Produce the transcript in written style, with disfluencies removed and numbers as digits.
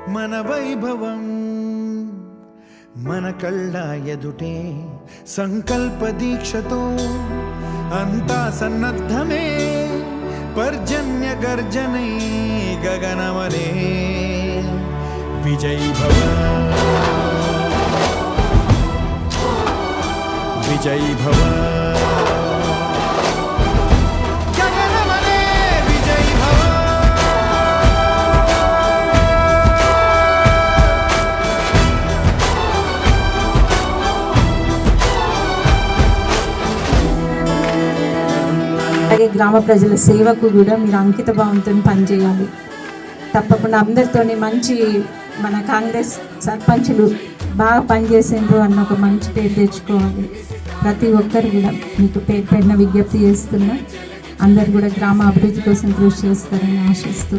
మన వైభవం మన కళ్ళ ఎదుటే సంకల్ప దీక్షతో అంతా సన్నద్ధమే పర్జన్య గర్జనై గగనమనే విజయ్ భవ విజయ్ భవ అలాగే గ్రామ ప్రజల సేవకు కూడా మీరు అంకిత భావంతో పనిచేయాలి. తప్పకుండా అందరితోని మంచి మన కాంగ్రెస్ సర్పంచులు బాగా పనిచేసిండ్రు అన్న ఒక మంచి పేరు తెచ్చుకోవాలి. ప్రతి ఒక్కరు కూడా మీకు పేరు పేరున విజ్ఞప్తి చేస్తున్నా. అందరు కూడా గ్రామ అభివృద్ధి కోసం కృషి చేస్తారని ఆశిస్తూ